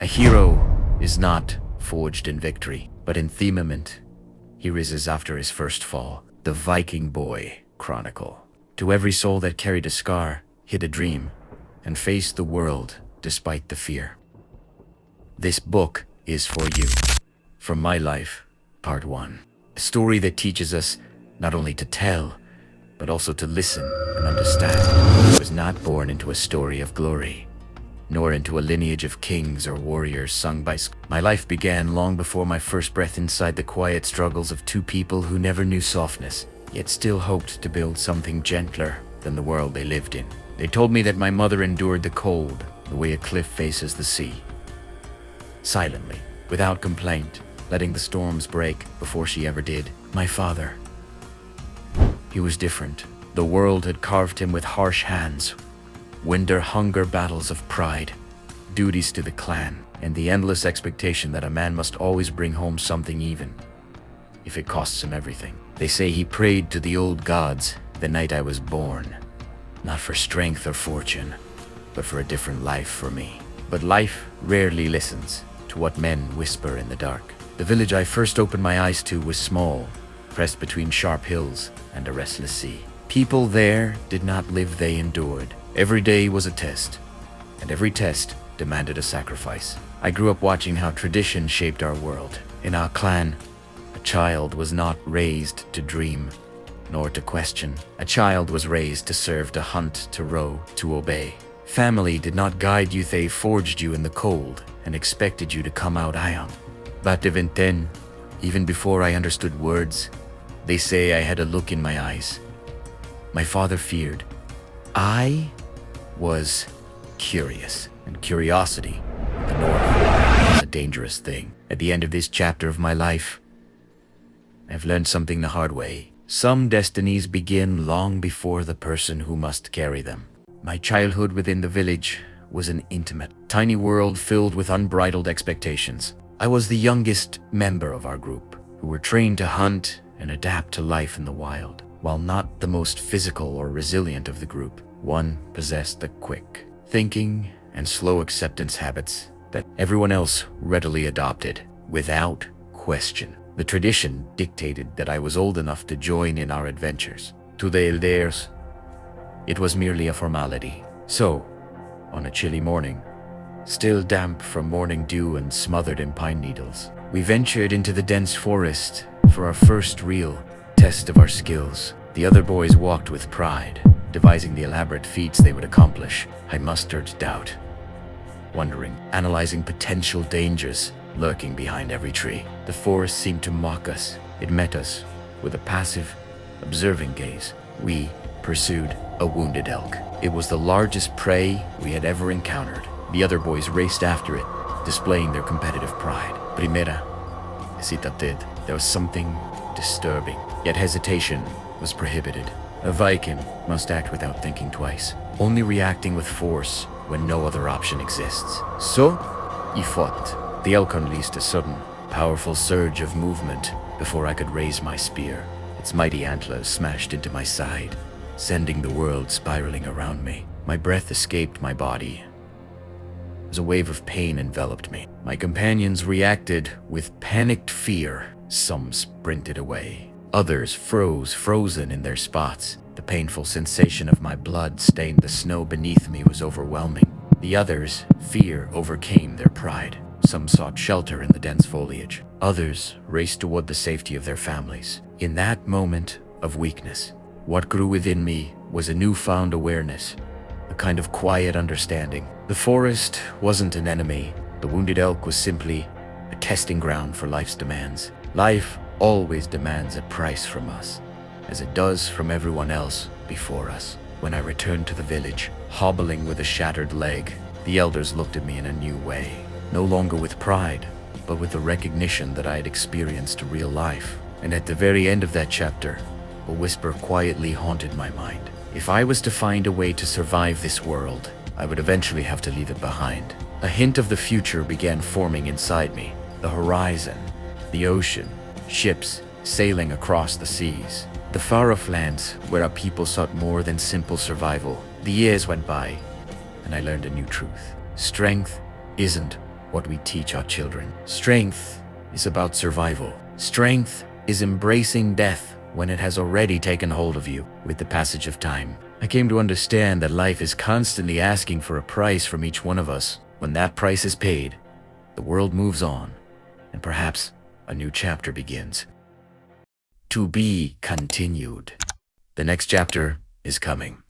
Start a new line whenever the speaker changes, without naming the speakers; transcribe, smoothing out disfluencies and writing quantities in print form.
A hero is not forged in victory, but in firmament. He rises after his first fall. The Viking Boy Chronicle. To every soul that carried a scar, hid a dream, and faced the world despite the fear. This book is for you. From My Life, Part 1. A story that teaches us not only to tell, but also to listen and understand. I was not born into a story of glory, nor into a lineage of kings or warriors sung by My life began long before my first breath inside the quiet struggles of two people who never knew softness, yet still hoped to build something gentler than the world they lived in. They told me that my mother endured the cold the way a cliff faces the sea. Silently, without complaint, letting the storms break before she ever did. My father. He was different. The world had carved him with harsh hands. Winter hunger battles of pride, duties to the clan, and the endless expectation that a man must always bring home something even, if it costs him everything. They say he prayed to the old gods the night I was born, not for strength or fortune, but for a different life for me. But life rarely listens to what men whisper in the dark. The village I first opened my eyes to was small, pressed between sharp hills and a restless sea. People there did not live, they endured. Every day was a test, and every test demanded a sacrifice. I grew up watching how tradition shaped our world. In our clan, a child was not raised to dream, nor to question. A child was raised to serve, to hunt, to row, to obey. Family did not guide you, they forged you in the cold and expected you to come out iron. But even before I understood words, they say I had a look in my eyes. My father feared. I was curious, and curiosity in the North is a dangerous thing. At the end of this chapter of my life, I've learned something the hard way. Some destinies begin long before the person who must carry them. My childhood within the village was an intimate, tiny world filled with unbridled expectations. I was the youngest member of our group, who were trained to hunt and adapt to life in the wild. While not the most physical or resilient of the group, one possessed the quick thinking and slow acceptance habits that everyone else readily adopted without question. The tradition dictated that I was old enough to join in our adventures. To the elders, it was merely a formality. So, on a chilly morning, still damp from morning dew and smothered in pine needles, we ventured into the dense forest for our first real test of our skills. The other boys walked with pride, devising the elaborate feats they would accomplish. I mustered doubt, wondering, analyzing potential dangers lurking behind every tree. The forest seemed to mock us. It met us with a passive, observing gaze. We pursued a wounded elk. It was the largest prey we had ever encountered. The other boys raced after it, displaying their competitive pride. Primera, hesitated. There was something disturbing, yet hesitation was prohibited. A Viking must act without thinking twice, only reacting with force when no other option exists. So, he fought. The elk unleashed a sudden, powerful surge of movement before I could raise my spear. Its mighty antlers smashed into my side, sending the world spiraling around me. My breath escaped my body as a wave of pain enveloped me. My companions reacted with panicked fear. Some sprinted away. Others frozen in their spots. The painful sensation of my blood stained the snow beneath me was overwhelming. The others' fear overcame their pride. Some sought shelter in the dense foliage. Others raced toward the safety of their families. In that moment of weakness, what grew within me was a newfound awareness, a kind of quiet understanding. The forest wasn't an enemy. The wounded elk was simply a testing ground for life's demands. Life always demands a price from us, as it does from everyone else before us. When I returned to the village, hobbling with a shattered leg, the elders looked at me in a new way, no longer with pride, but with the recognition that I had experienced real life. And at the very end of that chapter, a whisper quietly haunted my mind. If I was to find a way to survive this world, I would eventually have to leave it behind. A hint of the future began forming inside me. The horizon, the ocean, ships sailing across the seas. The far-off lands where our people sought more than simple survival. The years went by, and I learned a new truth. Strength isn't what we teach our children. Strength is about survival. Strength is embracing death when it has already taken hold of you. With the passage of time, I came to understand that life is constantly asking for a price from each one of us. When that price is paid, the world moves on, and perhaps a new chapter begins. To be continued. The next chapter is coming.